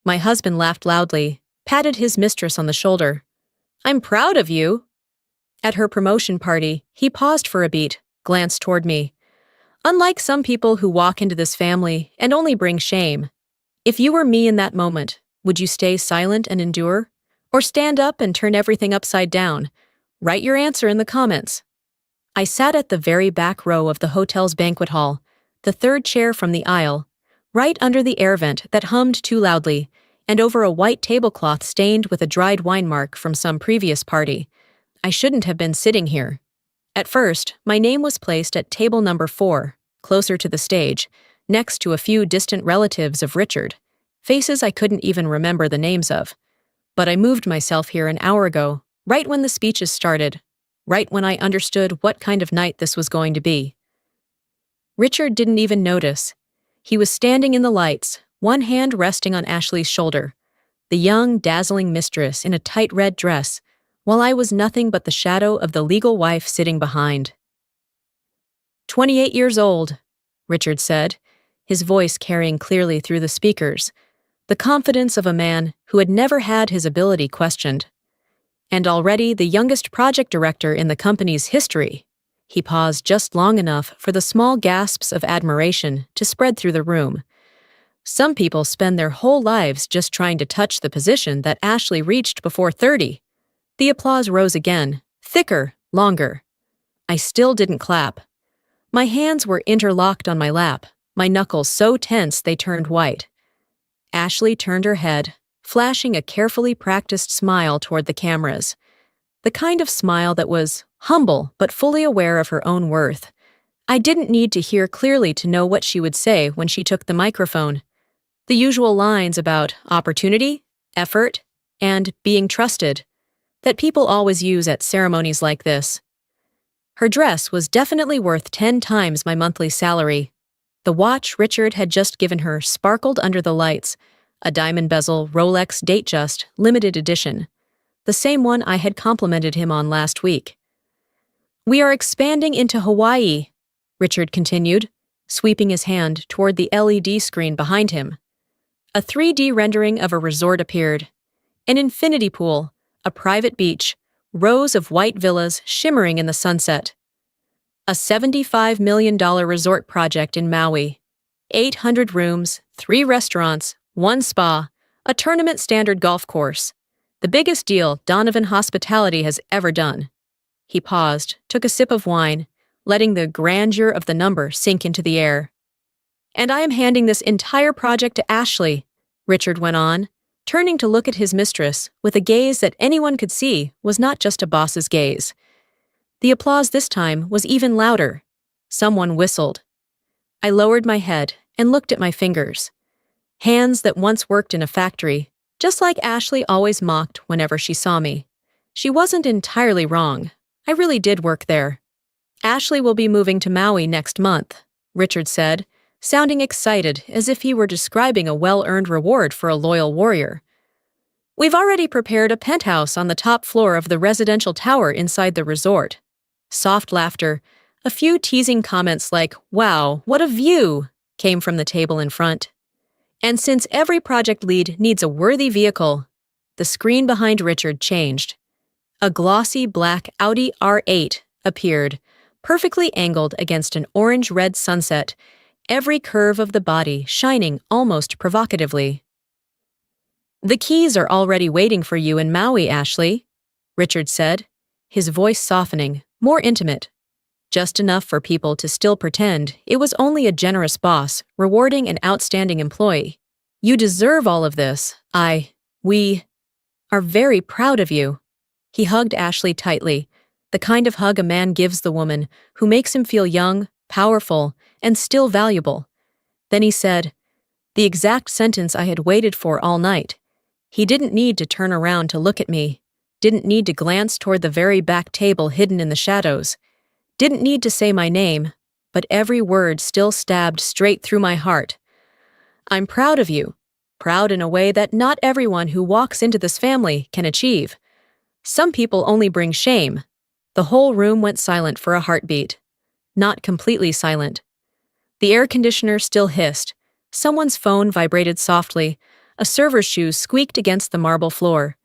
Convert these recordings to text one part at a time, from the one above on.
My husband laughed loudly, patted his mistress on the shoulder. "I'm proud of you." At her promotion party, he paused for a beat, glanced toward me. "Unlike some people who walk into this family and only bring shame, if you were me in that moment, would you stay silent and endure? Or stand up and turn everything upside down? Write your answer in the comments." I sat at the very back row of the hotel's banquet hall, the third chair from the aisle, right under the air vent that hummed too loudly, and over a white tablecloth stained with a dried wine mark from some previous party. I shouldn't have been sitting here. At first, my name was placed at table number 4, closer to the stage, next to a few distant relatives of Richard, faces I couldn't even remember the names of. But I moved myself here an hour ago, right when the speeches started, right when I understood what kind of night this was going to be. Richard didn't even notice. He was standing in the lights, one hand resting on Ashley's shoulder, the young, dazzling mistress in a tight red dress, while I was nothing but the shadow of the legal wife sitting behind. 28 years old, Richard said, his voice carrying clearly through the speakers, the confidence of a man who had never had his ability questioned. And already the youngest project director in the company's history. He paused just long enough for the small gasps of admiration to spread through the room. Some people spend their whole lives just trying to touch the position that Ashley reached before 30. The applause rose again, thicker, longer. I still didn't clap. My hands were interlocked on my lap, my knuckles so tense they turned white. Ashley turned her head, flashing a carefully practiced smile toward the cameras. The kind of smile that was humble but fully aware of her own worth. I didn't need to hear clearly to know what she would say when she took the microphone. The usual lines about opportunity, effort, and being trusted that people always use at ceremonies like this. Her dress was definitely worth 10 times my monthly salary. The watch Richard had just given her sparkled under the lights, a diamond bezel Rolex Datejust limited edition, the same one I had complimented him on last week. "We are expanding into Hawaii," Richard continued, sweeping his hand toward the LED screen behind him. A 3D rendering of a resort appeared. An infinity pool, a private beach, rows of white villas shimmering in the sunset. A $75 million resort project in Maui. 800 rooms, 3 restaurants, 1 spa, a tournament-standard golf course. The biggest deal Donovan Hospitality has ever done. He paused, took a sip of wine, letting the grandeur of the number sink into the air. "And I am handing this entire project to Ashley," Richard went on, turning to look at his mistress with a gaze that anyone could see was not just a boss's gaze. The applause this time was even louder. Someone whistled. I lowered my head and looked at my fingers. Hands that once worked in a factory, just like Ashley always mocked whenever she saw me. She wasn't entirely wrong. I really did work there. "Ashley will be moving to Maui next month," Richard said, sounding excited as if he were describing a well-earned reward for a loyal warrior. "We've already prepared a penthouse on the top floor of the residential tower inside the resort." Soft laughter, a few teasing comments like, "Wow, what a view," came from the table in front. And since every project lead needs a worthy vehicle, the screen behind Richard changed. A glossy black Audi R8 appeared, perfectly angled against an orange-red sunset, every curve of the body shining almost provocatively. "The keys are already waiting for you in Maui, Ashley," Richard said, his voice softening, more intimate. Just enough for people to still pretend it was only a generous boss rewarding an outstanding employee. "You deserve all of this. We are very proud of you." He hugged Ashley tightly, the kind of hug a man gives the woman who makes him feel young, powerful, and still valuable. Then he said, the exact sentence I had waited for all night. He didn't need to turn around to look at me, didn't need to glance toward the very back table hidden in the shadows, didn't need to say my name, but every word still stabbed straight through my heart. "I'm proud of you, proud in a way that not everyone who walks into this family can achieve. Some people only bring shame." The whole room went silent for a heartbeat. Not completely silent. The air conditioner still hissed. Someone's phone vibrated softly, A server's shoes squeaked against the marble floor,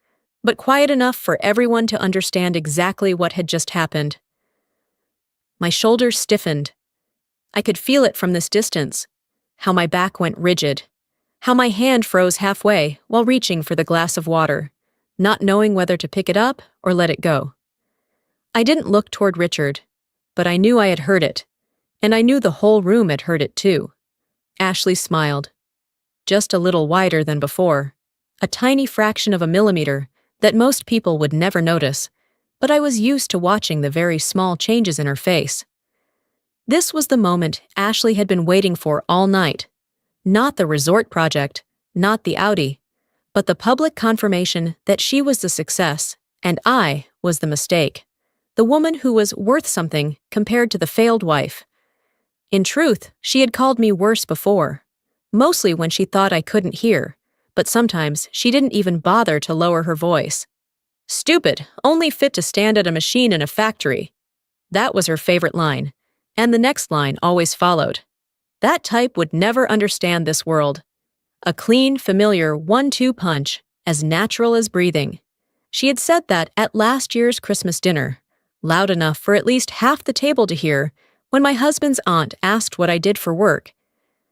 but quiet enough for everyone to understand exactly what had just happened. My shoulders stiffened. I could feel it from this distance, how my back went rigid, how my hand froze halfway while reaching for the glass of water, not knowing whether to pick it up or let it go. I didn't look toward Richard, but I knew I had heard it, and I knew the whole room had heard it too. Ashley smiled, just a little wider than before, a tiny fraction of a millimeter that most people would never notice, but I was used to watching the very small changes in her face. This was the moment Ashley had been waiting for all night. Not the resort project, not the Audi, but the public confirmation that she was the success and I was the mistake, the woman who was worth something compared to the failed wife. In truth, she had called me worse before, mostly when she thought I couldn't hear, but sometimes she didn't even bother to lower her voice. Stupid, only fit to stand at a machine in a factory. That was her favorite line, and the next line always followed. That type would never understand this world. A clean, familiar 1-2 punch, as natural as breathing. She had said that at last year's Christmas dinner, loud enough for at least half the table to hear, when my husband's aunt asked what I did for work.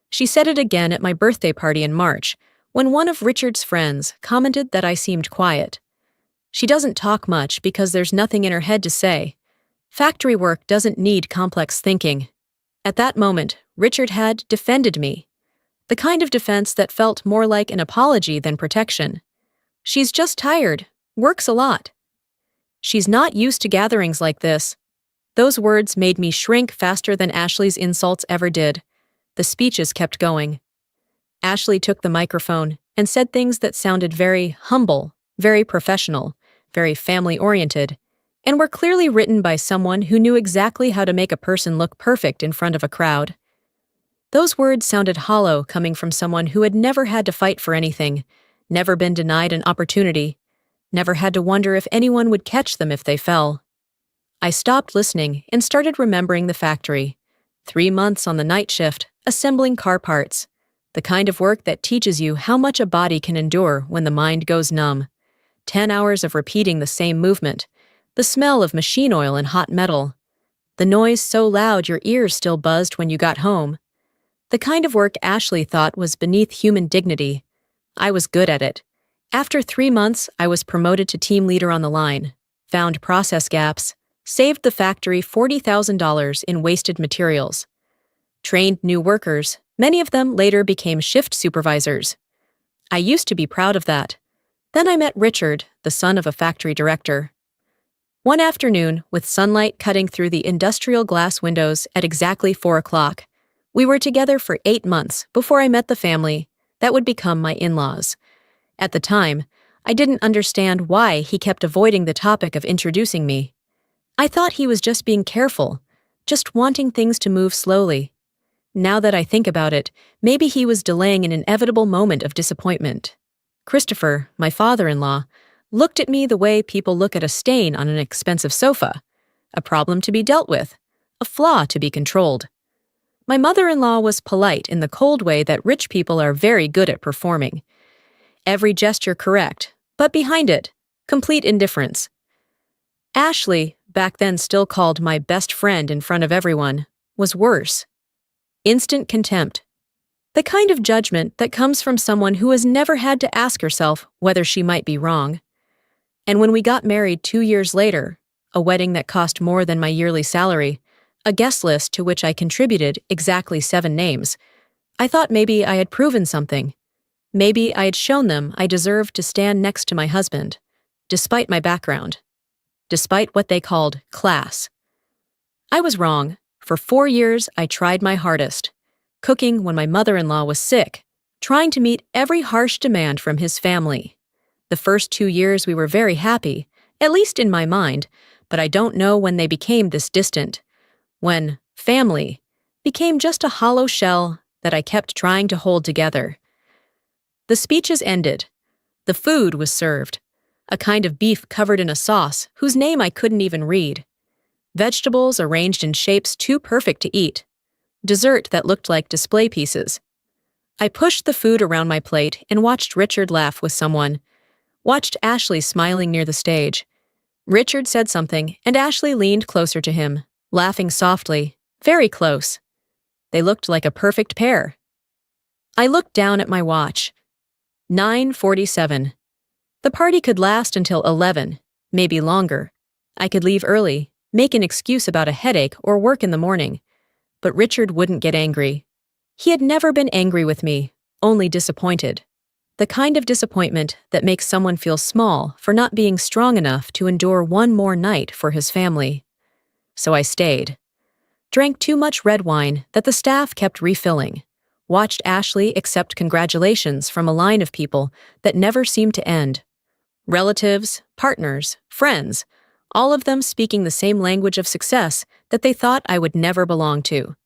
She said it again at my birthday party in March, when one of Richard's friends commented that I seemed quiet. She doesn't talk much because there's nothing in her head to say. Factory work doesn't need complex thinking. At that moment, Richard had defended me. The kind of defense that felt more like an apology than protection. She's just tired, works a lot. She's not used to gatherings like this. Those words made me shrink faster than Ashley's insults ever did. The speeches kept going. Ashley took the microphone and said things that sounded very humble, very professional, very family-oriented, and were clearly written by someone who knew exactly how to make a person look perfect in front of a crowd. Those words sounded hollow coming from someone who had never had to fight for anything, never been denied an opportunity, never had to wonder if anyone would catch them if they fell. I stopped listening and started remembering the factory. 3 months on the night shift, assembling car parts. The kind of work that teaches you how much a body can endure when the mind goes numb. 10 hours of repeating the same movement. The smell of machine oil and hot metal. The noise so loud your ears still buzzed when you got home. The kind of work Ashley thought was beneath human dignity. I was good at it. After 3 months, I was promoted to team leader on the line, found process gaps, saved the factory $40,000 in wasted materials, trained new workers, many of them later became shift supervisors. I used to be proud of that. Then I met Richard, the son of a factory director. One afternoon, with sunlight cutting through the industrial glass windows at exactly 4 o'clock, we were together for 8 months before I met the family that would become my in-laws. At the time, I didn't understand why he kept avoiding the topic of introducing me. I thought he was just being careful, just wanting things to move slowly. Now that I think about it, maybe he was delaying an inevitable moment of disappointment. Christopher, my father-in-law, looked at me the way people look at a stain on an expensive sofa, a problem to be dealt with, a flaw to be controlled. My mother-in-law was polite in the cold way that rich people are very good at performing. Every gesture correct, but behind it, complete indifference. Ashley, back then still called my best friend in front of everyone, was worse. Instant contempt. The kind of judgment that comes from someone who has never had to ask herself whether she might be wrong. And when we got married 2 years later, a wedding that cost more than my yearly salary, a guest list to which I contributed exactly 7 names, I thought maybe I had proven something. Maybe I had shown them I deserved to stand next to my husband, despite my background, despite what they called class. I was wrong. For 4 years, I tried my hardest, cooking when my mother-in-law was sick, trying to meet every harsh demand from his family. The first 2 years we were very happy, at least in my mind, but I don't know when they became this distant, when family became just a hollow shell that I kept trying to hold together. The speeches ended. The food was served, a kind of beef covered in a sauce whose name I couldn't even read. Vegetables arranged in shapes too perfect to eat. Dessert that looked like display pieces. I pushed the food around my plate and watched Richard laugh with someone. Watched Ashley smiling near the stage. Richard said something, and Ashley leaned closer to him, laughing softly, very close. They looked like a perfect pair. I looked down at my watch. 9:47. The party could last until 11, maybe longer. I could leave early, make an excuse about a headache or work in the morning. But Richard wouldn't get angry. He had never been angry with me, only disappointed. The kind of disappointment that makes someone feel small for not being strong enough to endure one more night for his family. So I stayed. Drank too much red wine that the staff kept refilling. Watched Ashley accept congratulations from a line of people that never seemed to end. Relatives, partners, friends, all of them speaking the same language of success that they thought I would never belong to.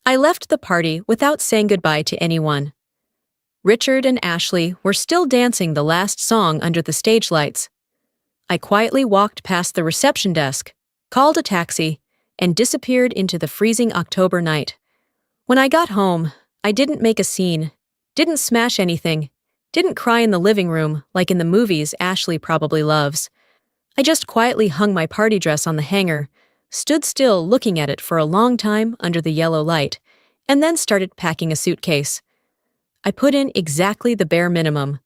I left the party without saying goodbye to anyone. Richard and Ashley were still dancing the last song under the stage lights. I quietly walked past the reception desk, called a taxi, and disappeared into the freezing October night. When I got home, I didn't make a scene, didn't smash anything, didn't cry in the living room like in the movies Ashley probably loves. I just quietly hung my party dress on the hanger, stood still looking at it for a long time under the yellow light, and then started packing a suitcase. I put in exactly the bare minimum: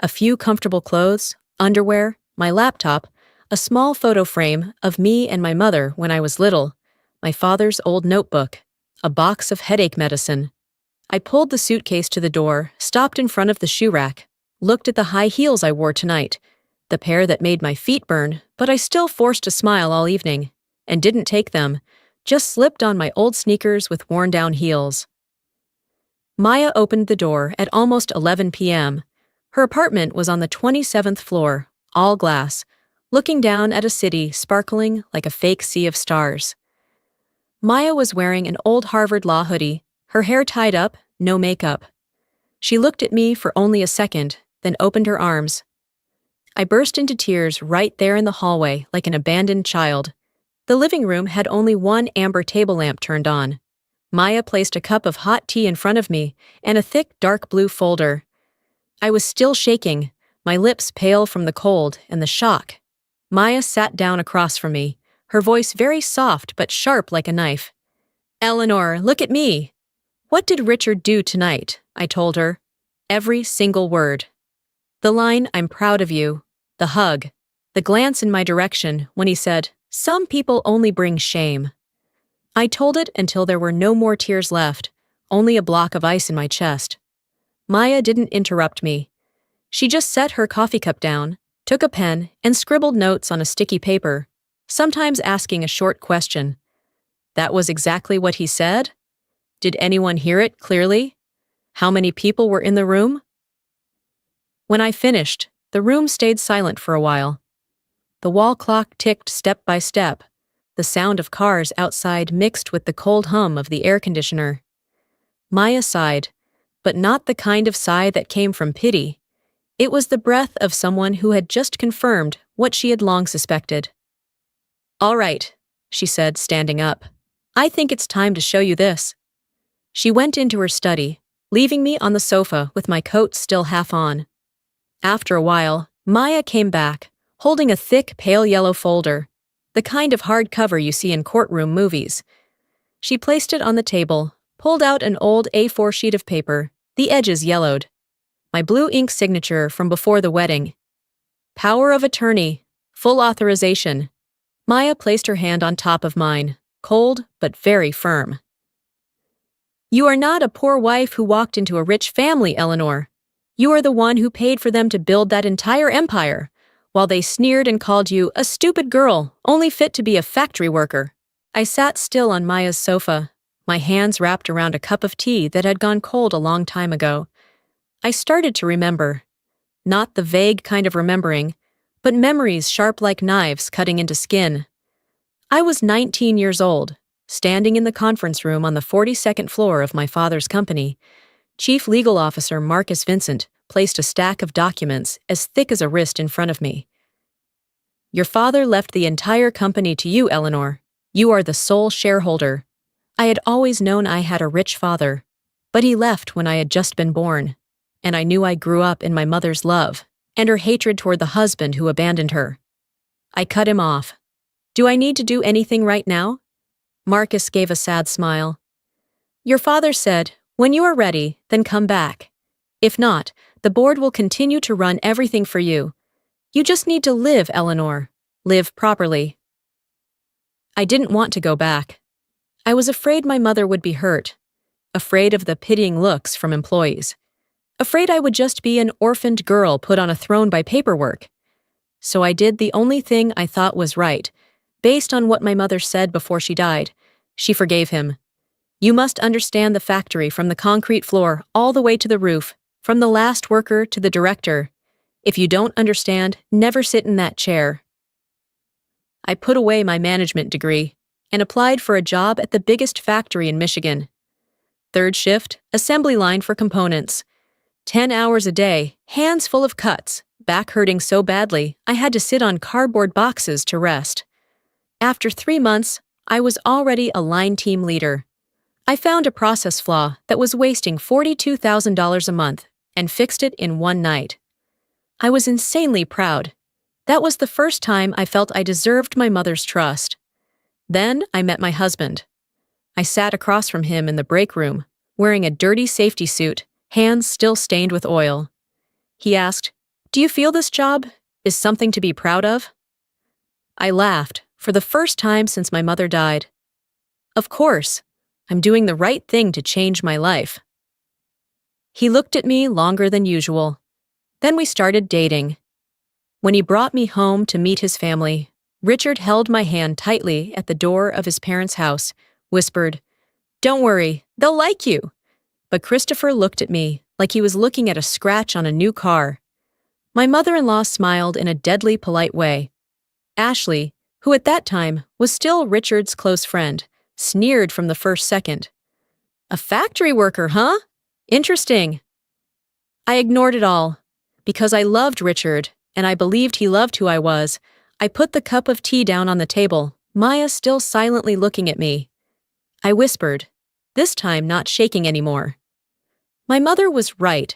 a few comfortable clothes, underwear, my laptop, a small photo frame of me and my mother when I was little, my father's old notebook, a box of headache medicine. I pulled the suitcase to the door, stopped in front of the shoe rack, looked at the high heels I wore tonight, the pair that made my feet burn, but I still forced a smile all evening, and didn't take them, just slipped on my old sneakers with worn-down heels. Maya opened the door at almost 11 p.m. Her apartment was on the 27th floor, all glass, looking down at a city sparkling like a fake sea of stars. Maya was wearing an old Harvard Law hoodie, her hair tied up, no makeup. She looked at me for only a second, then opened her arms. I burst into tears right there in the hallway like an abandoned child. The living room had only one amber table lamp turned on. Maya placed a cup of hot tea in front of me and a thick dark blue folder. I was still shaking, my lips pale from the cold and the shock. Maya sat down across from me, her voice very soft but sharp like a knife. "Eleanor, look at me." "What did Richard do tonight?" I told her. Every single word. The line, "I'm proud of you," the hug, the glance in my direction when he said, "Some people only bring shame." I told it until there were no more tears left, only a block of ice in my chest. Maya didn't interrupt me. She just set her coffee cup down, took a pen, and scribbled notes on a sticky paper, sometimes asking a short question. That was exactly what he said? Did anyone hear it clearly? How many people were in the room? When I finished, the room stayed silent for a while. The wall clock ticked step by step, the sound of cars outside mixed with the cold hum of the air conditioner. Maya sighed, but not the kind of sigh that came from pity. It was the breath of someone who had just confirmed what she had long suspected. "All right," she said, standing up. "I think it's time to show you this." She went into her study, leaving me on the sofa with my coat still half on. After a while, Maya came back, holding a thick, pale yellow folder, the kind of hardcover you see in courtroom movies. She placed it on the table, pulled out an old A4 sheet of paper, the edges yellowed. My blue ink signature from before the wedding. Power of attorney, full authorization. Maya placed her hand on top of mine, cold but very firm. "You are not a poor wife who walked into a rich family, Eleanor. You are the one who paid for them to build that entire empire, while they sneered and called you a stupid girl, only fit to be a factory worker." I sat still on Maya's sofa, my hands wrapped around a cup of tea that had gone cold a long time ago. I started to remember. Not the vague kind of remembering, but memories sharp like knives cutting into skin. I was 19 years old, standing in the conference room on the 42nd floor of my father's company. Chief Legal Officer Marcus Vincent placed a stack of documents as thick as a wrist in front of me. "Your father left the entire company to you, Eleanor. You are the sole shareholder. I had always known I had a rich father." But he left when I had just been born, and I knew I grew up in my mother's love and her hatred toward the husband who abandoned her. I cut him off. Do I need to do anything right now? Marcus gave a sad smile. Your father said, when you are ready, then come back. If not, the board will continue to run everything for you. You just need to live, Eleanor. Live properly. I didn't want to go back. I was afraid my mother would be hurt, afraid of the pitying looks from employees, afraid I would just be an orphaned girl put on a throne by paperwork. So I did the only thing I thought was right, based on what my mother said before she died. She forgave him. You must understand the factory from the concrete floor all the way to the roof, from the last worker to the director. If you don't understand, never sit in that chair. I put away my management degree and applied for a job at the biggest factory in Michigan. Third shift, assembly line for components. 10 hours a day, hands full of cuts, back hurting so badly I had to sit on cardboard boxes to rest. After 3 months, I was already a line team leader. I found a process flaw that was wasting $42,000 a month and fixed it in one night. I was insanely proud. That was the first time I felt I deserved my mother's trust. Then I met my husband. I sat across from him in the break room, wearing a dirty safety suit, hands still stained with oil. He asked, "Do you feel this job is something to be proud of?" I laughed, for the first time since my mother died. Of course, I'm doing the right thing to change my life. He looked at me longer than usual. Then we started dating. When he brought me home to meet his family, Richard held my hand tightly at the door of his parents' house, whispered, "Don't worry, they'll like you." But Christopher looked at me like he was looking at a scratch on a new car. My mother-in-law smiled in a deadly polite way. Ashley, who at that time was still Richard's close friend, sneered from the first second. "A factory worker, huh? Interesting." I ignored it all. Because I loved Richard, and I believed he loved who I was, I put the cup of tea down on the table, Maya still silently looking at me. I whispered, this time not shaking anymore. My mother was right.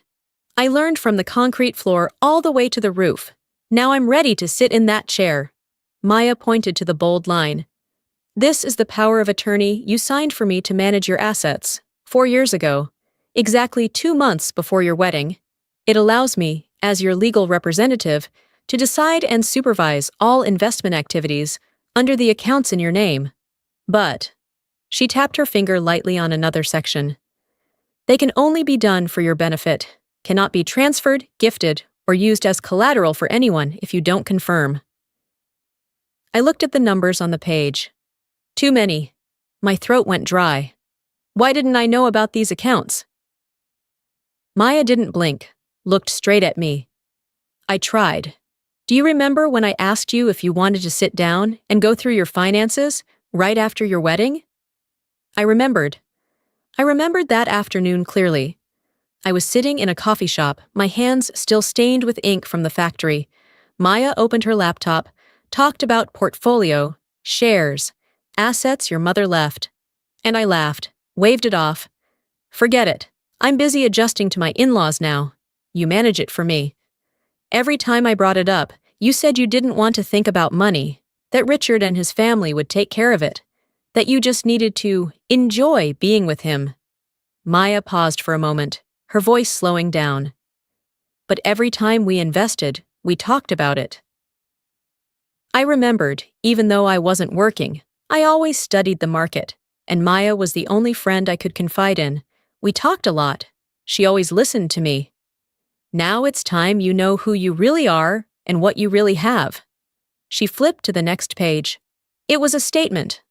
I learned from the concrete floor all the way to the roof. Now I'm ready to sit in that chair. Maya pointed to the bold line. This is the power of attorney you signed for me to manage your assets 4 years ago, exactly 2 months before your wedding. It allows me, as your legal representative, to decide and supervise all investment activities under the accounts in your name. But, she tapped her finger lightly on another section. They can only be done for your benefit, cannot be transferred, gifted, or used as collateral for anyone if you don't confirm. I looked at the numbers on the page. Too many. My throat went dry. Why didn't I know about these accounts? Maya didn't blink, looked straight at me. I tried. Do you remember when I asked you if you wanted to sit down and go through your finances right after your wedding? I remembered. I remembered that afternoon clearly. I was sitting in a coffee shop, my hands still stained with ink from the factory. Maya opened her laptop, talked about portfolio, shares, assets your mother left. And I laughed, waved it off. Forget it. I'm busy adjusting to my in-laws now. You manage it for me. Every time I brought it up, you said you didn't want to think about money, that Richard and his family would take care of it, that you just needed to enjoy being with him. Maya paused for a moment, her voice slowing down. But every time we invested, we talked about it. I remembered, even though I wasn't working, I always studied the market, and Maya was the only friend I could confide in. We talked a lot. She always listened to me. Now it's time you know who you really are and what you really have. She flipped to the next page. It was a statement.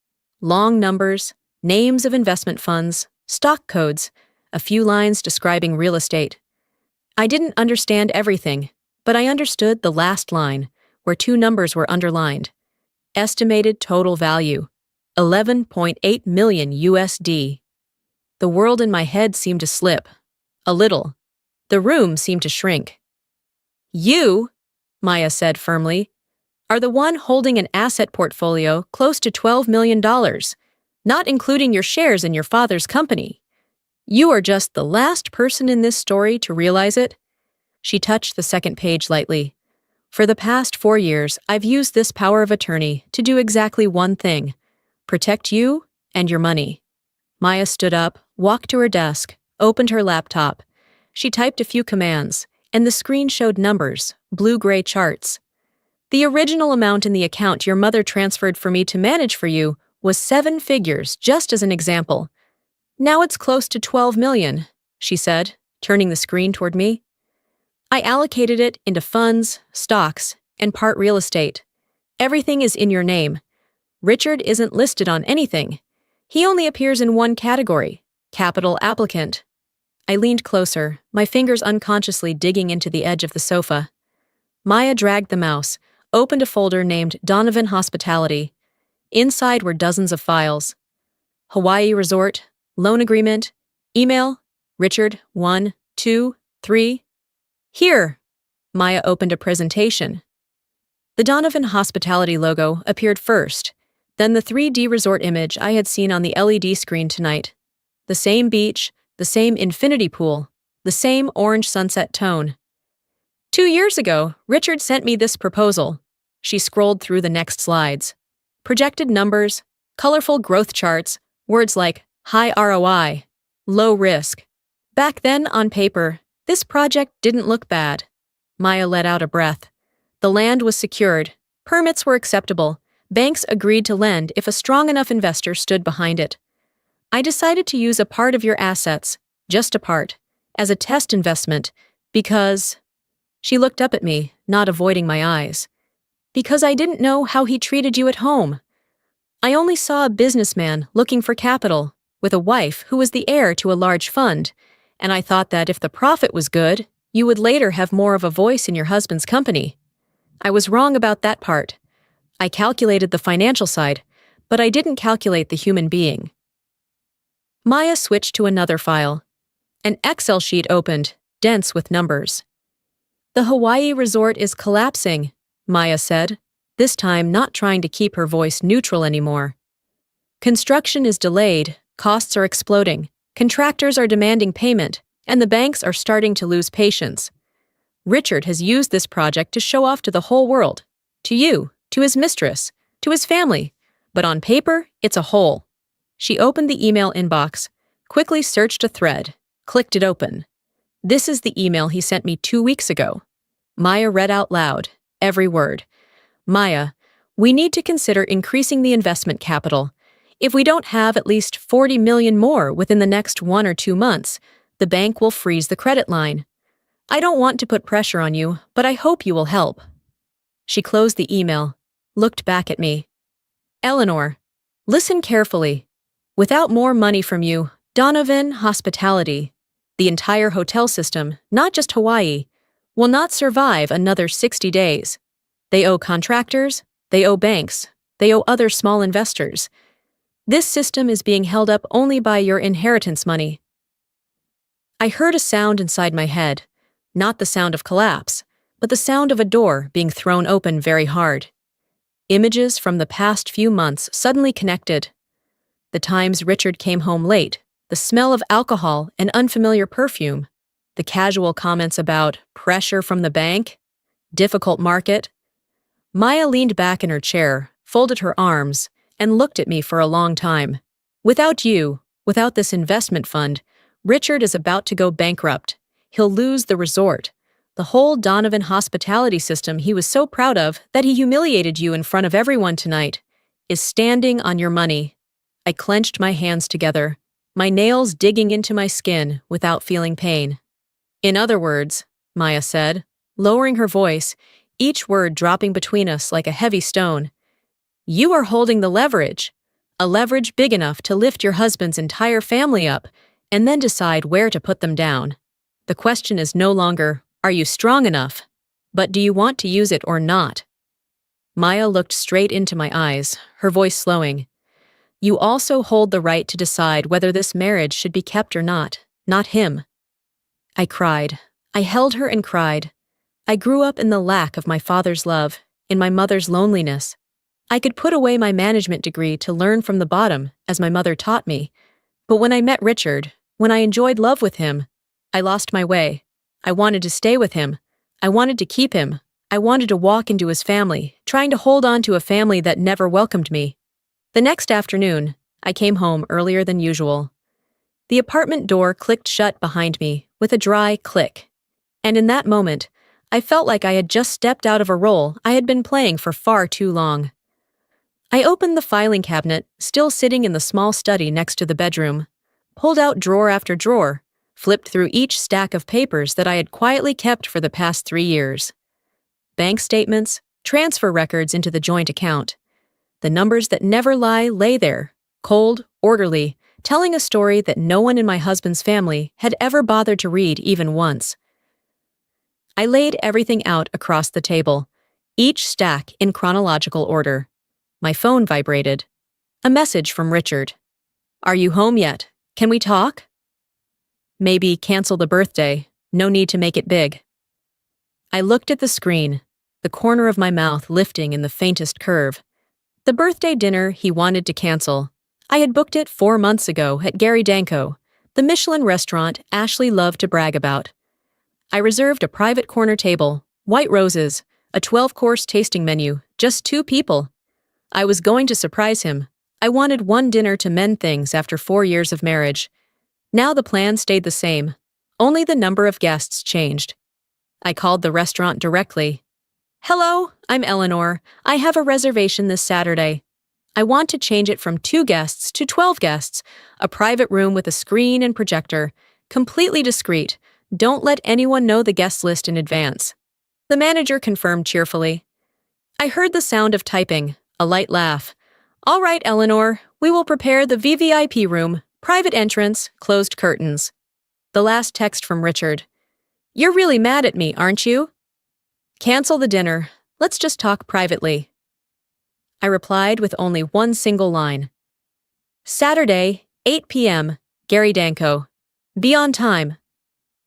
Long numbers, names of investment funds, stock codes, a few lines describing real estate. I didn't understand everything, but I understood the last line, where 2 numbers were underlined. Estimated total value, 11.8 million USD. The world in my head seemed to slip. A little. The room seemed to shrink. You, Maya said firmly, are the one holding an asset portfolio close to $12 million, not including your shares in your father's company. You are just the last person in this story to realize it. She touched the second page lightly. For the past 4 years, I've used this power of attorney to do exactly one thing: protect you and your money. Maya stood up, walked to her desk, opened her laptop. She typed a few commands, and the screen showed numbers, blue-gray charts. The original amount in the account your mother transferred for me to manage for you was 7 figures, just as an example. Now it's close to 12 million, she said, turning the screen toward me. I allocated it into funds, stocks, and part real estate. Everything is in your name. Richard isn't listed on anything. He only appears in one category: capital applicant. I leaned closer, my fingers unconsciously digging into the edge of the sofa. Maya dragged the mouse, opened a folder named Donovan Hospitality. Inside were dozens of files. Hawaii Resort, loan agreement, email, Richard, 1, 2, 3. Here, Maya opened a presentation. The Donovan Hospitality logo appeared first, then the 3D resort image I had seen on the LED screen tonight. The same beach, the same infinity pool, the same orange sunset tone. 2 years ago, Richard sent me this proposal. She scrolled through the next slides. Projected numbers, colorful growth charts, words like high ROI, low risk. Back then, on paper, this project didn't look bad. Maya let out a breath. The land was secured, permits were acceptable, banks agreed to lend if a strong enough investor stood behind it. I decided to use a part of your assets, just a part, as a test investment, because... She looked up at me, not avoiding my eyes. Because I didn't know how he treated you at home. I only saw a businessman looking for capital, with a wife who was the heir to a large fund, and I thought that if the profit was good, you would later have more of a voice in your husband's company. I was wrong about that part. I calculated the financial side, but I didn't calculate the human being. Maya switched to another file. An Excel sheet opened, dense with numbers. The Hawaii resort is collapsing, Maya said, this time not trying to keep her voice neutral anymore. Construction is delayed, costs are exploding, contractors are demanding payment, and the banks are starting to lose patience. Richard has used this project to show off to the whole world, to you, to his mistress, to his family, but on paper, it's a hole. She opened the email inbox, quickly searched a thread, clicked it open. This is the email he sent me 2 weeks ago. Maya read out loud, every word. Maya, we need to consider increasing the investment capital. If we don't have at least 40 million more within the next 1 or 2 months, the bank will freeze the credit line. I don't want to put pressure on you, but I hope you will help. She closed the email, looked back at me. Eleanor, listen carefully. Without more money from you, Donovan Hospitality, the entire hotel system, not just Hawaii, will not survive another 60 days. They owe contractors, they owe banks, they owe other small investors. This system is being held up only by your inheritance money. I heard a sound inside my head, not the sound of collapse, but the sound of a door being thrown open very hard. Images from the past few months suddenly connected. The times Richard came home late, the smell of alcohol and unfamiliar perfume, the casual comments about pressure from the bank, difficult market. Maya leaned back in her chair, folded her arms, and looked at me for a long time. Without you, without this investment fund, Richard is about to go bankrupt. He'll lose the resort. The whole Donovan hospitality system he was so proud of that he humiliated you in front of everyone tonight is standing on your money. I clenched my hands together, my nails digging into my skin without feeling pain. In other words, Maya said, lowering her voice, each word dropping between us like a heavy stone, you are holding the leverage, a leverage big enough to lift your husband's entire family up and then decide where to put them down. The question is no longer, are you strong enough, but do you want to use it or not? Maya looked straight into my eyes, her voice slowing. You also hold the right to decide whether this marriage should be kept or not him. I cried. I held her and cried. I grew up in the lack of my father's love, in my mother's loneliness. I could put away my management degree to learn from the bottom, as my mother taught me. But when I met Richard, when I enjoyed love with him. I lost my way. I wanted to stay with him. I wanted to keep him. I wanted to walk into his family, trying to hold on to a family that never welcomed me. The next afternoon, I came home earlier than usual. The apartment door clicked shut behind me with a dry click. And in that moment, I felt like I had just stepped out of a role I had been playing for far too long. I opened the filing cabinet, still sitting in the small study next to the bedroom, pulled out drawer after drawer, flipped through each stack of papers that I had quietly kept for the past 3 years. Bank statements, transfer records into the joint account. The numbers that never lie lay there, cold, orderly, telling a story that no one in my husband's family had ever bothered to read even once. I laid everything out across the table, each stack in chronological order. My phone vibrated. A message from Richard. "Are you home yet? Can we talk?" "Maybe cancel the birthday. No need to make it big." I looked at the screen, the corner of my mouth lifting in the faintest curve. The birthday dinner he wanted to cancel. I had booked it 4 months ago at Gary Danko, the Michelin restaurant Ashley loved to brag about. I reserved a private corner table, white roses, a 12-course tasting menu, just 2 people. I was going to surprise him. I wanted one dinner to mend things after 4 years of marriage. Now the plan stayed the same. Only the number of guests changed. I called the restaurant directly. "Hello, I'm Eleanor. I have a reservation this Saturday. I want to change it from 2 guests to 12 guests, a private room with a screen and projector, completely discreet. Don't let anyone know the guest list in advance." The manager confirmed cheerfully. I heard the sound of typing, a light laugh. "All right, Eleanor, we will prepare the VVIP room, private entrance, closed curtains." The last text from Richard. "You're really mad at me, aren't you?" "Cancel the dinner. Let's just talk privately." I replied with only one single line. "Saturday, 8 p.m., Gary Danko. Be on time."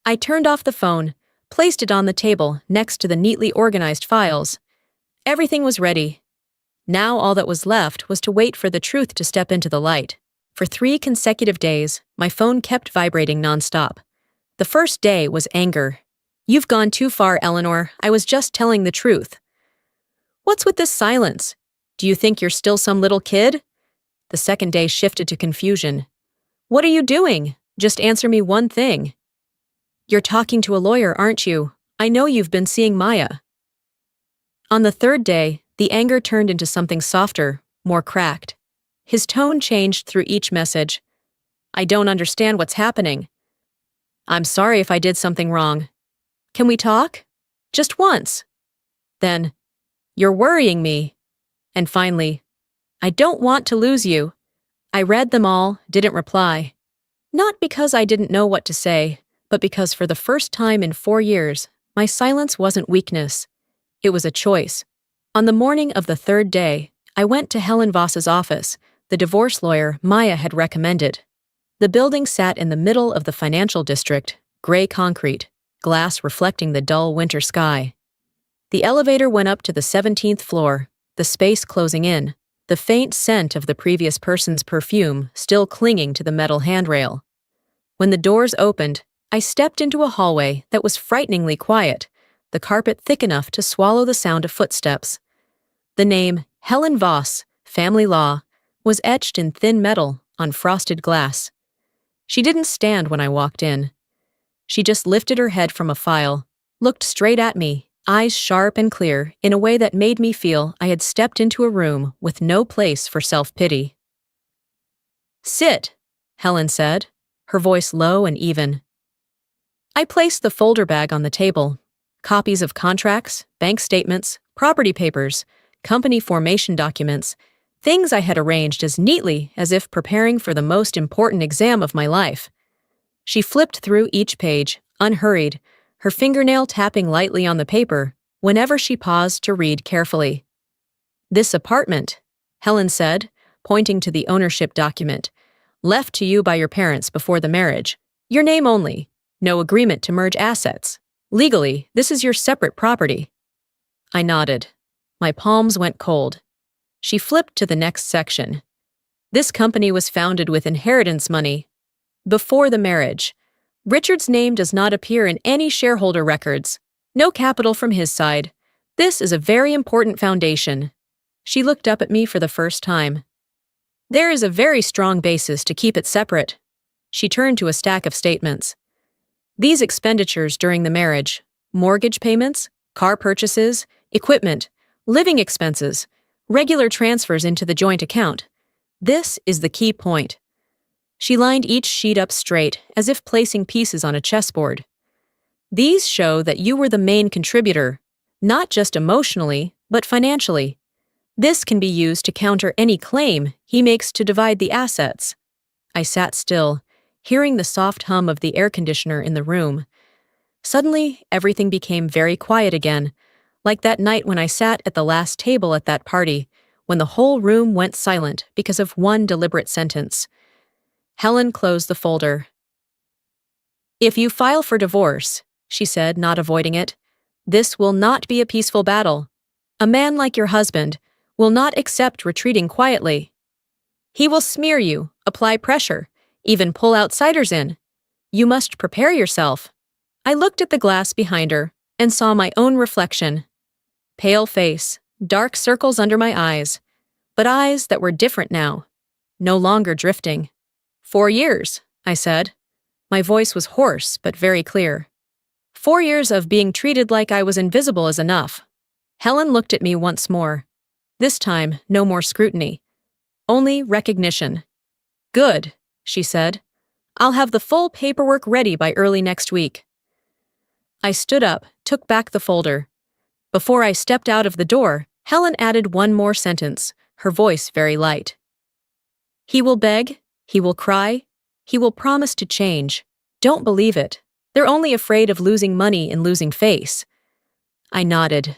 I turned off the phone, placed it on the table next to the neatly organized files. Everything was ready. Now all that was left was to wait for the truth to step into the light. For 3 consecutive days, my phone kept vibrating nonstop. The first day was anger. "You've gone too far, Eleanor. I was just telling the truth." "What's with this silence? Do you think you're still some little kid?" The second day shifted to confusion. "What are you doing? Just answer me one thing." "You're talking to a lawyer, aren't you? I know you've been seeing Maya." On the third day, the anger turned into something softer, more cracked. His tone changed through each message. "I don't understand what's happening. I'm sorry if I did something wrong. Can we talk? Just once." Then, "You're worrying me." And finally, "I don't want to lose you." I read them all, didn't reply. Not because I didn't know what to say, but because for the first time in 4 years, my silence wasn't weakness. It was a choice. On the morning of the third day, I went to Helen Voss's office, the divorce lawyer Maya had recommended. The building sat in the middle of the financial district, gray concrete, glass reflecting the dull winter sky. The elevator went up to the 17th floor, the space closing in, the faint scent of the previous person's perfume still clinging to the metal handrail. When the doors opened, I stepped into a hallway that was frighteningly quiet, the carpet thick enough to swallow the sound of footsteps. The name Helen Voss, Family Law, was etched in thin metal on frosted glass. She didn't stand when I walked in. She just lifted her head from a file, looked straight at me, eyes sharp and clear in a way that made me feel I had stepped into a room with no place for self-pity. "Sit," Helen said, her voice low and even. I placed the folder bag on the table. Copies of contracts, bank statements, property papers, company formation documents, things I had arranged as neatly as if preparing for the most important exam of my life. She flipped through each page, unhurried, her fingernail tapping lightly on the paper whenever she paused to read carefully. "This apartment," Helen said, pointing to the ownership document, "left to you by your parents before the marriage. Your name only. No agreement to merge assets. Legally, this is your separate property." I nodded. My palms went cold. She flipped to the next section. "This company was founded with inheritance money." Before the marriage. Richard's name does not appear in any shareholder records. No capital from his side. This is a very important foundation. She looked up at me for the first time. There is a very strong basis to keep it separate. She turned to a stack of statements. These expenditures during the marriage, mortgage payments, car purchases, equipment, living expenses, regular transfers into the joint account. This is the key point. She lined each sheet up straight, as if placing pieces on a chessboard. These show that you were the main contributor, not just emotionally, but financially. This can be used to counter any claim he makes to divide the assets. I sat still, hearing the soft hum of the air conditioner in the room. Suddenly, everything became very quiet again, like that night when I sat at the last table at that party, when the whole room went silent because of one deliberate sentence. Helen closed the folder. If you file for divorce, she said, not avoiding it, this will not be a peaceful battle. A man like your husband will not accept retreating quietly. He will smear you, apply pressure, even pull outsiders in. You must prepare yourself. I looked at the glass behind her and saw my own reflection. Pale face, dark circles under my eyes, but eyes that were different now, no longer drifting. 4 years, I said. My voice was hoarse but very clear. 4 years of being treated like I was invisible is enough. Helen looked at me once more. This time, no more scrutiny. Only recognition. Good, she said. I'll have the full paperwork ready by early next week. I stood up, took back the folder. Before I stepped out of the door, Helen added one more sentence, her voice very light. He will beg, he will cry, he will promise to change. Don't believe it. They're only afraid of losing money and losing face. I nodded.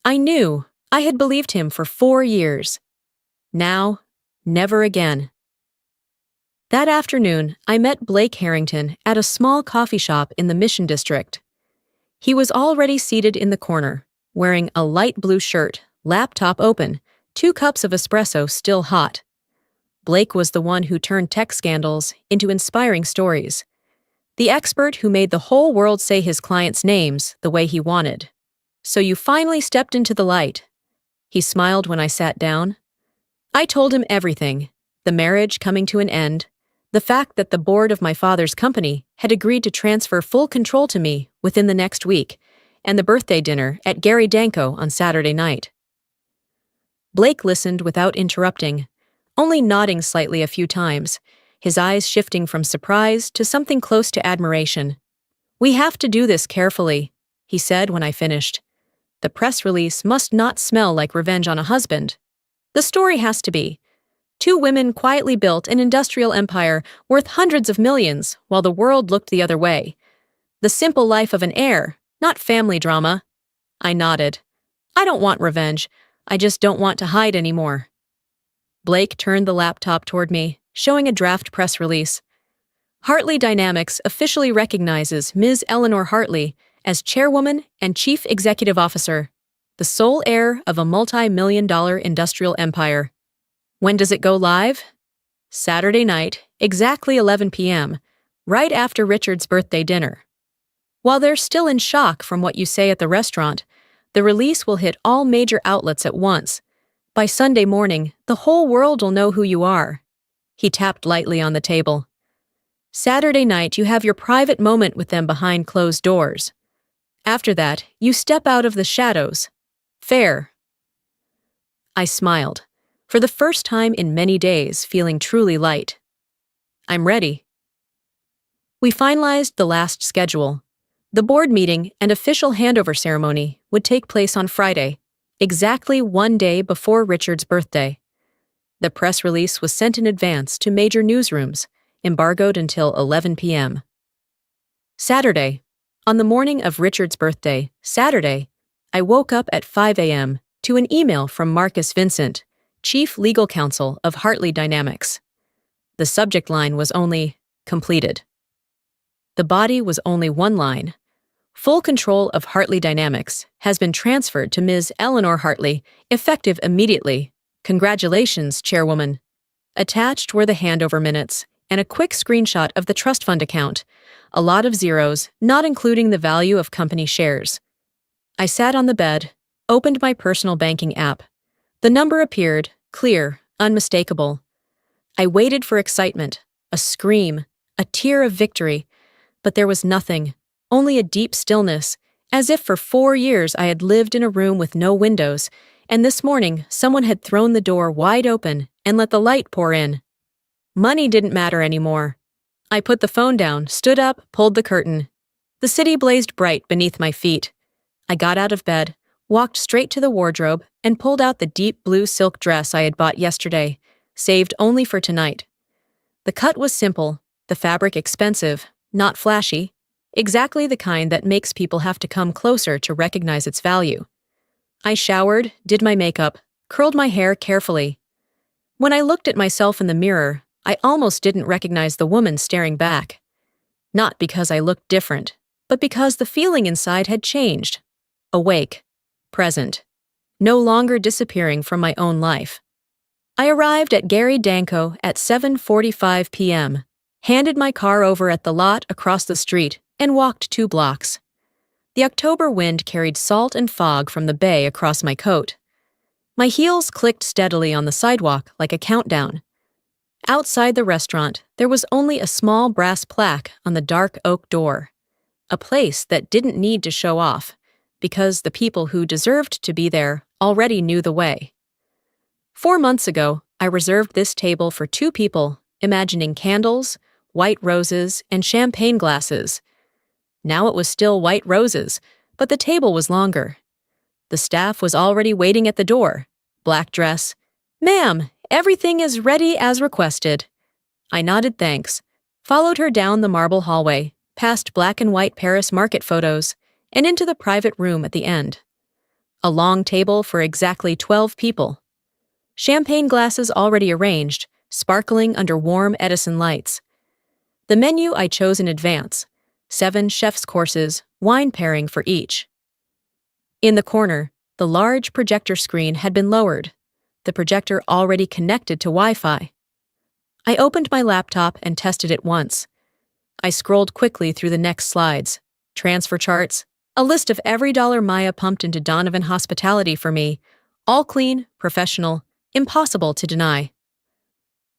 I knew. I had believed him for 4 years. Now, never again. That afternoon, I met Blake Harrington at a small coffee shop in the Mission District. He was already seated in the corner, wearing a light blue shirt, laptop open, 2 cups of espresso still hot. Blake was the one who turned tech scandals into inspiring stories. The expert who made the whole world say his clients' names the way he wanted. So you finally stepped into the light. He smiled when I sat down. I told him everything, the marriage coming to an end, the fact that the board of my father's company had agreed to transfer full control to me within the next week, and the birthday dinner at Gary Danko on Saturday night. Blake listened without interrupting, only nodding slightly a few times, his eyes shifting from surprise to something close to admiration. We have to do this carefully, he said when I finished. The press release must not smell like revenge on a husband. The story has to be. 2 women quietly built an industrial empire worth hundreds of millions while the world looked the other way. The simple life of an heir, not family drama. I nodded. I don't want revenge. I just don't want to hide anymore. Blake turned the laptop toward me, showing a draft press release. Hartley Dynamics officially recognizes Ms. Eleanor Hartley as chairwoman and chief executive officer, the sole heir of a multi-million-dollar industrial empire. When does it go live? Saturday night, exactly 11 p.m., right after Richard's birthday dinner. While they're still in shock from what you say at the restaurant, the release will hit all major outlets at once. By Sunday morning, the whole world will know who you are. He tapped lightly on the table. Saturday night, you have your private moment with them behind closed doors. After that, you step out of the shadows. Fair. I smiled, for the first time in many days feeling truly light. I'm ready. We finalized the last schedule. The board meeting and official handover ceremony would take place on Friday, exactly 1 day before Richard's birthday. The press release was sent in advance to major newsrooms, embargoed until 11 p.m. Saturday. On the morning of Richard's birthday, Saturday, I woke up at 5 a.m. to an email from Marcus Vincent, Chief Legal Counsel of Hartley Dynamics. The subject line was only, completed. The body was only one line. Full control of Hartley Dynamics has been transferred to Ms. Eleanor Hartley, effective immediately. Congratulations, Chairwoman. Attached were the handover minutes, and a quick screenshot of the trust fund account. A lot of zeros, not including the value of company shares. I sat on the bed, opened my personal banking app. The number appeared, clear, unmistakable. I waited for excitement, a scream, a tear of victory, but there was nothing, only a deep stillness, as if for 4 years I had lived in a room with no windows, and this morning someone had thrown the door wide open and let the light pour in. Money didn't matter anymore. I put the phone down, stood up, pulled the curtain. The city blazed bright beneath my feet. I got out of bed, walked straight to the wardrobe, and pulled out the deep blue silk dress I had bought yesterday, saved only for tonight. The cut was simple, the fabric expensive, not flashy, exactly the kind that makes people have to come closer to recognize its value. I showered, did my makeup, curled my hair carefully. When I looked at myself in the mirror, I almost didn't recognize the woman staring back. Not because I looked different, but because the feeling inside had changed. Awake, present, no longer disappearing from my own life. I arrived at Gary Danko at 7:45 p.m., handed my car over at the lot across the street, and walked 2 blocks. The October wind carried salt and fog from the bay across my coat. My heels clicked steadily on the sidewalk like a countdown. Outside the restaurant, there was only a small brass plaque on the dark oak door. A place that didn't need to show off, because the people who deserved to be there already knew the way. 4 months ago, I reserved this table for 2 people, imagining candles, white roses, and champagne glasses. Now it was still white roses, but the table was longer. The staff was already waiting at the door. Black dress. "Ma'am, everything is ready as requested." I nodded thanks, followed her down the marble hallway, past black and white Paris market photos, and into the private room at the end. A long table for exactly 12 people. Champagne glasses already arranged, sparkling under warm Edison lights. The menu I chose in advance, 7 chef's courses, wine pairing for each. In the corner, the large projector screen had been lowered, the projector already connected to Wi-Fi. I opened my laptop and tested it once. I scrolled quickly through the next slides, transfer charts, a list of every dollar Maya pumped into Donovan Hospitality for me, all clean, professional, impossible to deny.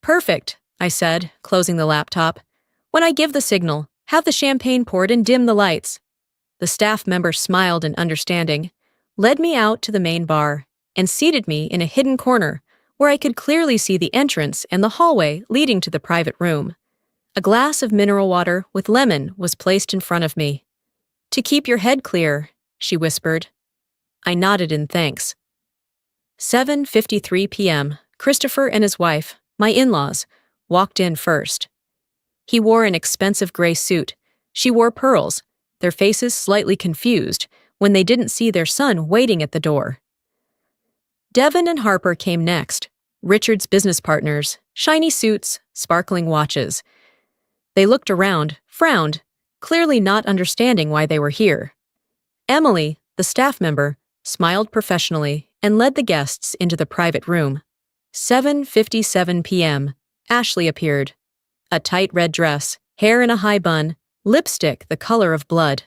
"Perfect," I said, closing the laptop. "When I give the signal, have the champagne poured and dim the lights." The staff member smiled in understanding, led me out to the main bar, and seated me in a hidden corner where I could clearly see the entrance and the hallway leading to the private room. A glass of mineral water with lemon was placed in front of me. "To keep your head clear," she whispered. I nodded in thanks. 7:53 p.m., Christopher and his wife, my in-laws, walked in first. He wore an expensive gray suit. She wore pearls, their faces slightly confused when they didn't see their son waiting at the door. Devon and Harper came next, Richard's business partners, shiny suits, sparkling watches. They looked around, frowned, clearly not understanding why they were here. Emily, the staff member, smiled professionally and led the guests into the private room. 7:57 p.m., Ashley appeared. A tight red dress, hair in a high bun, lipstick the color of blood.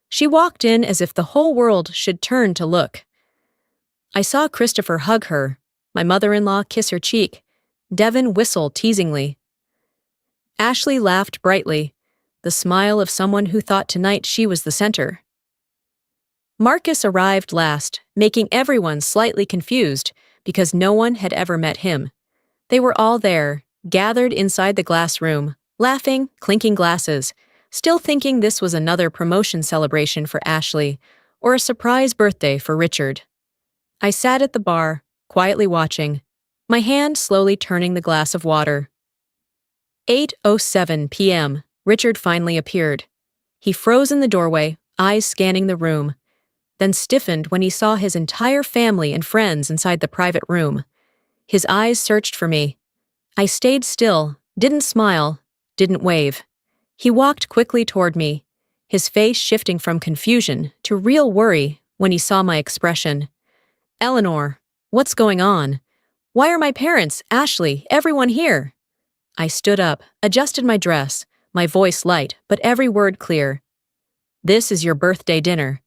She walked in as if the whole world should turn to look. I saw Christopher hug her, my mother-in-law kiss her cheek, Devon whistle teasingly. Ashley laughed brightly, the smile of someone who thought tonight she was the center. Marcus arrived last, making everyone slightly confused because no one had ever met him. They were all there, gathered inside the glass room, laughing, clinking glasses, still thinking this was another promotion celebration for Ashley or a surprise birthday for Richard. I sat at the bar, quietly watching, my hand slowly turning the glass of water. 8:07 p.m., Richard finally appeared. He froze in the doorway, eyes scanning the room, then stiffened when he saw his entire family and friends inside the private room. His eyes searched for me. I stayed still, didn't smile, didn't wave. He walked quickly toward me, his face shifting from confusion to real worry when he saw my expression. "Eleanor, what's going on? Why are my parents, Ashley, everyone here?" I stood up, adjusted my dress, my voice light, but every word clear. This is your birthday dinner.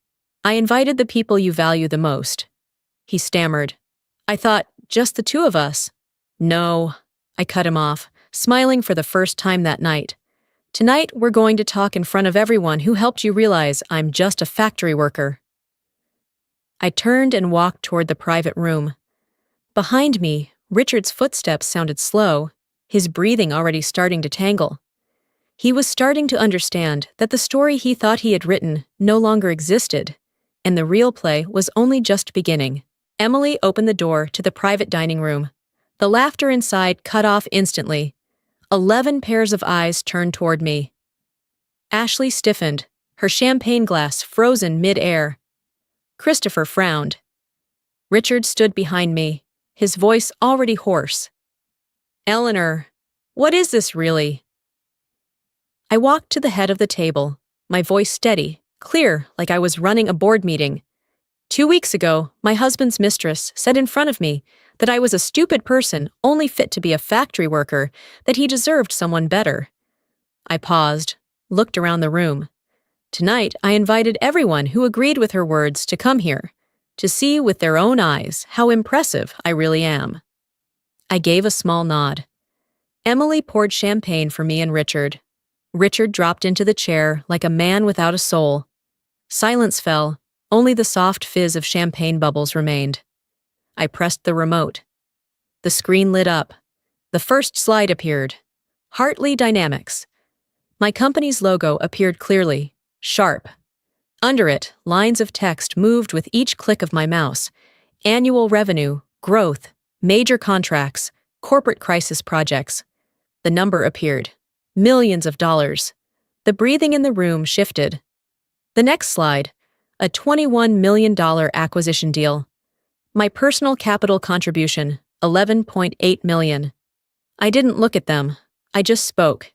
I invited the people you value the most. He stammered. I thought, just the two of us. No, I cut him off, smiling for the first time that night. Tonight, we're going to talk in front of everyone who helped you realize I'm just a factory worker. I turned and walked toward the private room. Behind me, Richard's footsteps sounded slow, his breathing already starting to tangle. He was starting to understand that the story he thought he had written no longer existed, and the real play was only just beginning. Emily opened the door to the private dining room. The laughter inside cut off instantly. 11 pairs of eyes turned toward me. Ashley stiffened, her champagne glass frozen mid-air. Christopher frowned. Richard stood behind me, his voice already hoarse. Eleanor, what is this really? I walked to the head of the table, my voice steady, clear like I was running a board meeting. 2 weeks ago, my husband's mistress said in front of me that I was a stupid person only fit to be a factory worker, that he deserved someone better. I paused, looked around the room. Tonight, I invited everyone who agreed with her words to come here, to see with their own eyes how impressive I really am. I gave a small nod. Emily poured champagne for me and Richard. Richard dropped into the chair like a man without a soul. Silence fell, only the soft fizz of champagne bubbles remained. I pressed the remote. The screen lit up. The first slide appeared. Hartley Dynamics. My company's logo appeared clearly, sharp. Under it, lines of text moved with each click of my mouse. Annual revenue, growth, major contracts, corporate crisis projects. The number appeared. Millions of dollars. The breathing in the room shifted. The next slide, a $21 million acquisition deal. My personal capital contribution, $11.8 million. I didn't look at them. I just spoke.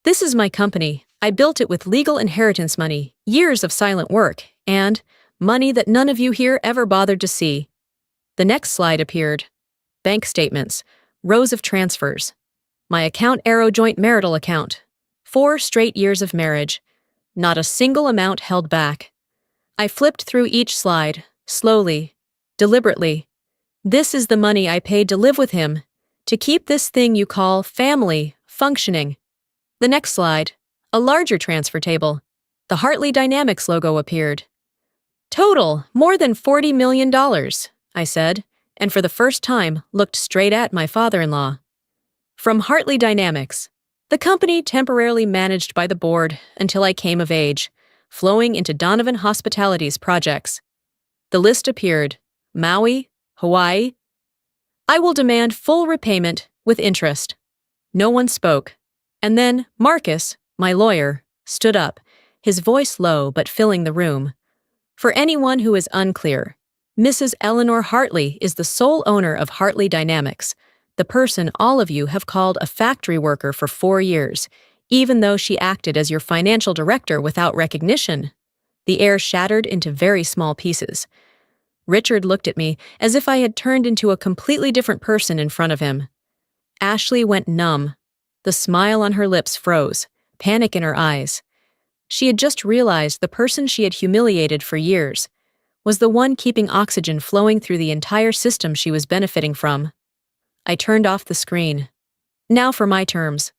This is my company. I built it with legal inheritance money, years of silent work, and money that none of you here ever bothered to see. The next slide appeared. Bank statements, rows of transfers. My account Arrow joint marital account. 4 straight years of marriage. Not a single amount held back. I flipped through each slide, slowly, deliberately. This is the money I paid to live with him, to keep this thing you call family functioning. The next slide, a larger transfer table. The Hartley Dynamics logo appeared. Total, more than $40 million, I said, and for the first time looked straight at my father-in-law. From Hartley Dynamics, the company temporarily managed by the board until I came of age, flowing into Donovan Hospitality's projects. The list appeared. Maui, Hawaii. I will demand full repayment with interest. No one spoke. And then Marcus, my lawyer, stood up, his voice low but filling the room. For anyone who is unclear, Mrs. Eleanor Hartley is the sole owner of Hartley Dynamics, the person all of you have called a factory worker for 4 years, even though she acted as your financial director without recognition. The air shattered into very small pieces. Richard looked at me as if I had turned into a completely different person in front of him. Ashley went numb. The smile on her lips froze, panic in her eyes. She had just realized the person she had humiliated for years was the one keeping oxygen flowing through the entire system she was benefiting from. I turned off the screen. Now for my terms.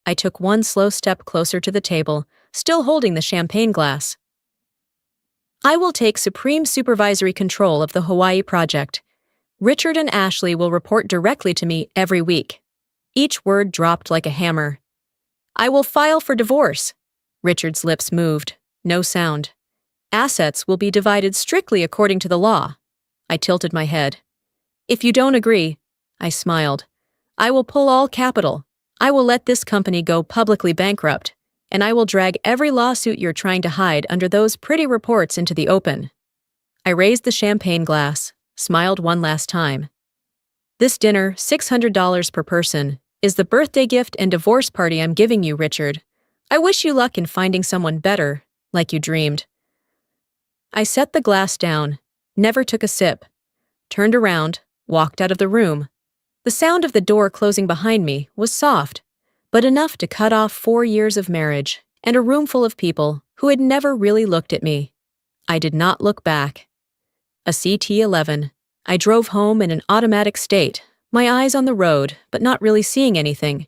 I took one slow step closer to the table, still holding the champagne glass. I will take supreme supervisory control of the Hawaii project. Richard and Ashley will report directly to me every week. Each word dropped like a hammer. I will file for divorce. Richard's lips moved. No sound. Assets will be divided strictly according to the law. I tilted my head. If you don't agree, I smiled. I will pull all capital. I will let this company go publicly bankrupt, and I will drag every lawsuit you're trying to hide under those pretty reports into the open. I raised the champagne glass, smiled one last time. This dinner, $600 per person, is the birthday gift and divorce party I'm giving you, Richard. I wish you luck in finding someone better, like you dreamed. I set the glass down, never took a sip, turned around, walked out of the room. The sound of the door closing behind me was soft, but enough to cut off 4 years of marriage and a room full of people who had never really looked at me. I did not look back. A CT-11. I drove home in an automatic state, my eyes on the road, but not really seeing anything.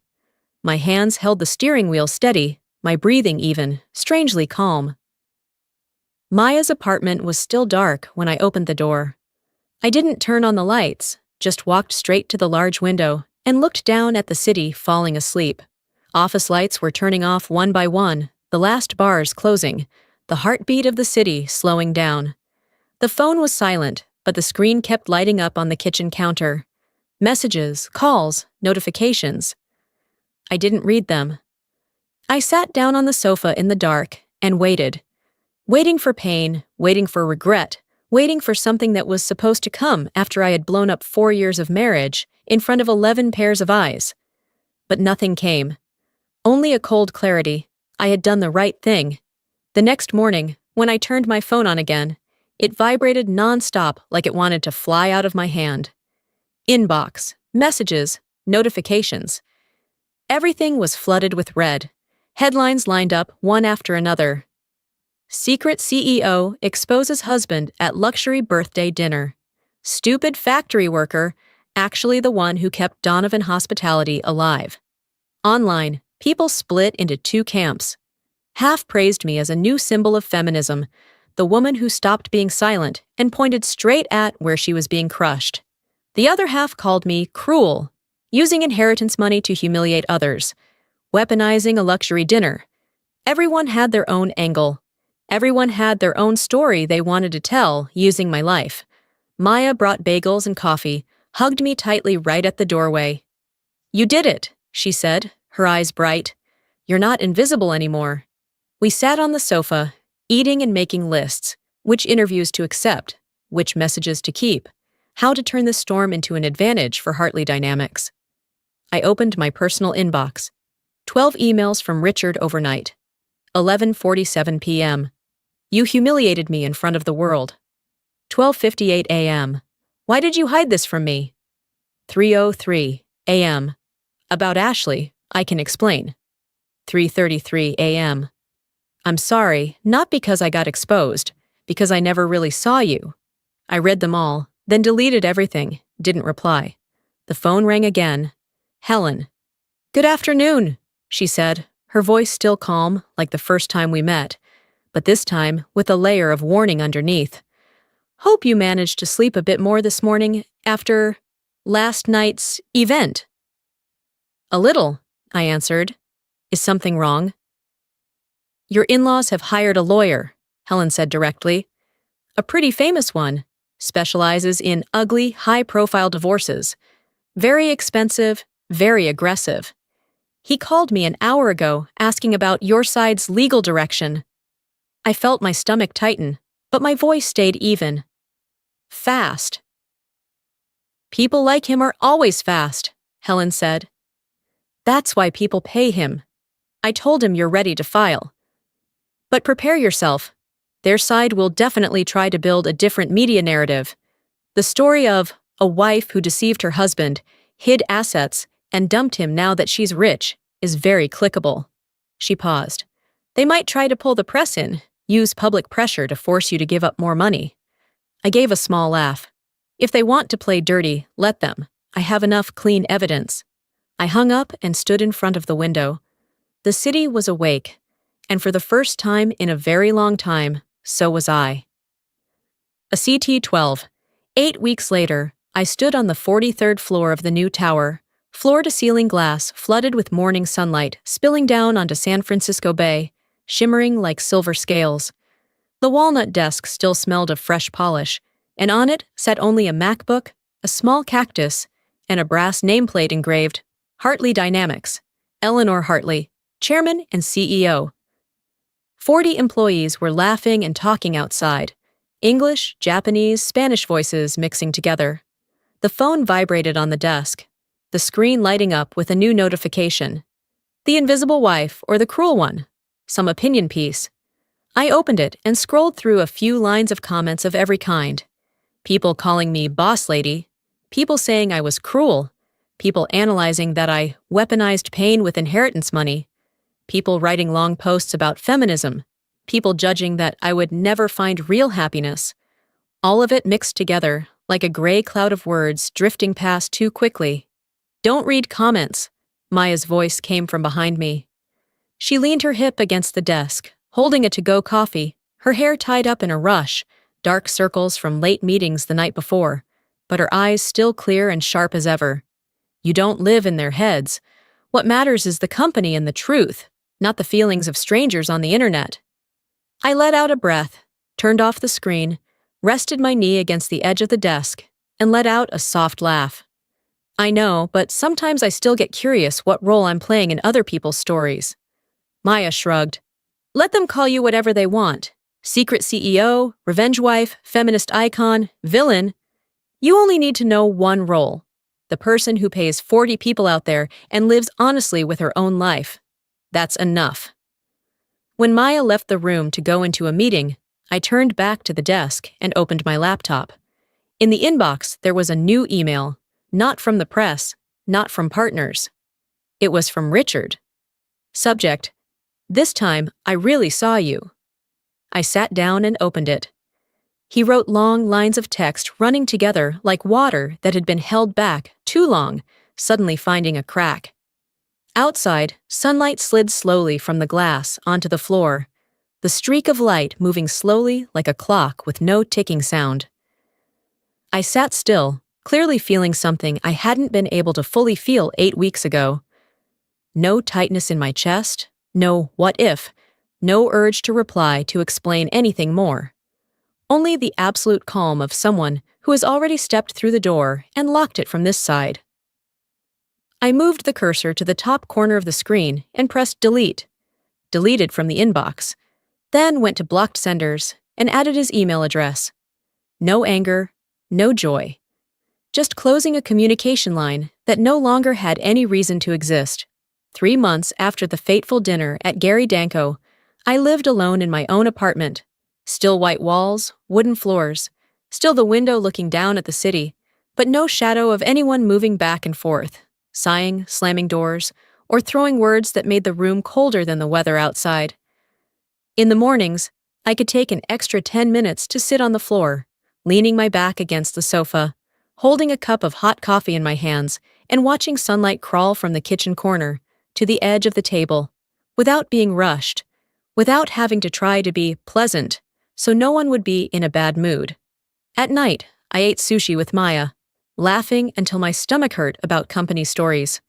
My hands held the steering wheel steady, my breathing even, strangely calm. Maya's apartment was still dark when I opened the door. I didn't turn on the lights, just walked straight to the large window and looked down at the city falling asleep. Office lights were turning off one by one, the last bars closing, the heartbeat of the city slowing down. The phone was silent, but the screen kept lighting up on the kitchen counter. Messages, calls, notifications. I didn't read them. I sat down on the sofa in the dark and waited. Waiting for pain, waiting for regret, waiting for something that was supposed to come after I had blown up 4 years of marriage in front of 11 pairs of eyes. But nothing came. Only a cold clarity. I had done the right thing. The next morning, when I turned my phone on again, it vibrated non-stop like it wanted to fly out of my hand. Inbox, messages, notifications. Everything was flooded with red. Headlines lined up one after another. Secret CEO exposes husband at luxury birthday dinner. Stupid factory worker, actually the one who kept Donovan Hospitality alive. Online, people split into 2 camps. Half praised me as a new symbol of feminism, the woman who stopped being silent and pointed straight at where she was being crushed. The other half called me cruel, using inheritance money to humiliate others, weaponizing a luxury dinner. Everyone had their own angle. Everyone had their own story they wanted to tell using my life. Maya brought bagels and coffee, hugged me tightly right at the doorway. "You did it," she said, her eyes bright. "You're not invisible anymore." We sat on the sofa, eating and making lists, which interviews to accept, which messages to keep, how to turn the storm into an advantage for Hartley Dynamics. I opened my personal inbox. 12 emails from Richard overnight. 11:47 p.m. You humiliated me in front of the world. 12:58 a.m. Why did you hide this from me? 3:03 a.m. About Ashley, I can explain. 3:33 a.m. I'm sorry, not because I got exposed, because I never really saw you. I read them all, then deleted everything, didn't reply. The phone rang again. Helen. "Good afternoon," she said, her voice still calm, like the first time we met, but this time with a layer of warning underneath. "Hope you managed to sleep a bit more this morning after last night's event." "A little," I answered. "Is something wrong?" "Your in-laws have hired a lawyer," Helen said directly. "A pretty famous one. Specializes in ugly, high-profile divorces. Very expensive, very aggressive. He called me an hour ago asking about your side's legal direction." I felt my stomach tighten, but my voice stayed even. "Fast." "People like him are always fast," Helen said. "That's why people pay him. I told him you're ready to file. But prepare yourself. Their side will definitely try to build a different media narrative. The story of a wife who deceived her husband, hid assets, and dumped him now that she's rich is very clickable." She paused. "They might try to pull the press in, use public pressure to force you to give up more money." I gave a small laugh. "If they want to play dirty, let them. I have enough clean evidence." I hung up and stood in front of the window. The city was awake, and for the first time in a very long time, so was I. A CT-12. 8 weeks later, I stood on the 43rd floor of the new tower, floor-to-ceiling glass flooded with morning sunlight spilling down onto San Francisco Bay, shimmering like silver scales. The walnut desk still smelled of fresh polish, and on it sat only a MacBook, a small cactus, and a brass nameplate engraved, Hartley Dynamics, Eleanor Hartley, Chairman and CEO. 40 employees were laughing and talking outside, English, Japanese, Spanish voices mixing together. The phone vibrated on the desk, the screen lighting up with a new notification. The invisible wife or the cruel one? Some opinion piece. I opened it and scrolled through a few lines of comments of every kind. People calling me boss lady, people saying I was cruel, People analyzing that I weaponized pain with inheritance money. People writing long posts about feminism. People judging that I would never find real happiness. All of it mixed together, like a gray cloud of words drifting past too quickly. "Don't read comments," Maya's voice came from behind me. She leaned her hip against the desk, holding a to-go coffee, her hair tied up in a rush, dark circles from late meetings the night before, but her eyes still clear and sharp as ever. "You don't live in their heads. What matters is the company and the truth, not the feelings of strangers on the internet." I let out a breath, turned off the screen, rested my knee against the edge of the desk, and let out a soft laugh. I know, but sometimes I still get curious what role I'm playing in other people's stories. Maya shrugged. "Let them call you whatever they want. Secret CEO, revenge wife, feminist icon, villain. You only need to know one role. The person who pays 40 people out there and lives honestly with her own life. That's enough." When Maya left the room to go into a meeting, I turned back to the desk and opened my laptop. In the inbox, there was a new email, not from the press, not from partners. It was from Richard. Subject: "This time, I really saw you." I sat down and opened it. He wrote long lines of text running together like water that had been held back too long, suddenly finding a crack. Outside, sunlight slid slowly from the glass onto the floor, the streak of light moving slowly like a clock with no ticking sound. I sat still, clearly feeling something I hadn't been able to fully feel 8 weeks ago. No tightness in my chest, no "what if," no urge to reply to explain anything more. Only the absolute calm of someone who has already stepped through the door and locked it from this side. I moved the cursor to the top corner of the screen and pressed delete. Deleted from the inbox. Then went to blocked senders and added his email address. No anger, no joy. Just closing a communication line that no longer had any reason to exist. 3 months after the fateful dinner at Gary Danko, I lived alone in my own apartment. Still white walls, wooden floors, still the window looking down at the city, but no shadow of anyone moving back and forth, sighing, slamming doors, or throwing words that made the room colder than the weather outside. In the mornings, I could take an extra 10 minutes to sit on the floor, leaning my back against the sofa, holding a cup of hot coffee in my hands and watching sunlight crawl from the kitchen corner to the edge of the table, without being rushed, without having to try to be pleasant, so no one would be in a bad mood. At night, I ate sushi with Maya, laughing until my stomach hurt about company stories.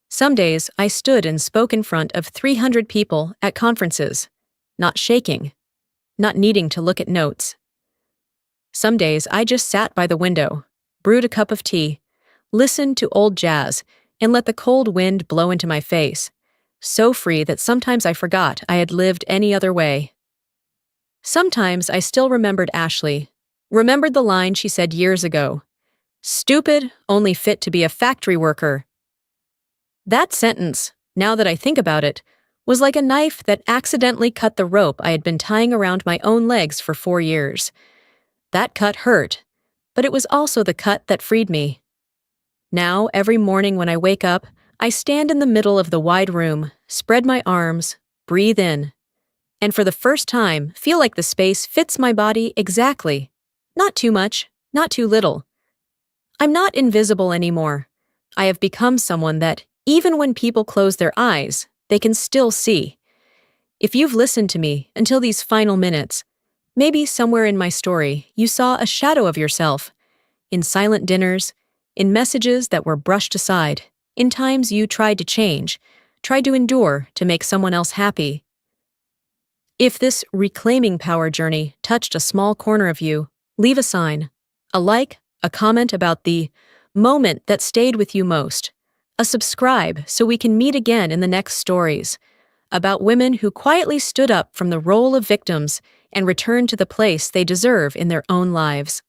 Some days, I stood and spoke in front of 300 people at conferences, not shaking, not needing to look at notes. Some days, I just sat by the window, brewed a cup of tea, listened to old jazz, and let the cold wind blow into my face, so free that sometimes I forgot I had lived any other way. Sometimes I still remembered Ashley, remembered the line she said years ago, "Stupid, only fit to be a factory worker." That sentence, now that I think about it, was like a knife that accidentally cut the rope I had been tying around my own legs for 4 years. That cut hurt, but it was also the cut that freed me. Now, every morning when I wake up, I stand in the middle of the wide room, spread my arms, breathe in, and for the first time, feel like the space fits my body exactly. Not too much, not too little. I'm not invisible anymore. I have become someone that, even when people close their eyes, they can still see. If you've listened to me until these final minutes, maybe somewhere in my story you saw a shadow of yourself, in silent dinners, in messages that were brushed aside, in times you tried to change, tried to endure to make someone else happy. If this reclaiming power journey touched a small corner of you, leave a sign, a like, a comment about the moment that stayed with you most, a subscribe so we can meet again in the next stories, about women who quietly stood up from the role of victims and returned to the place they deserve in their own lives.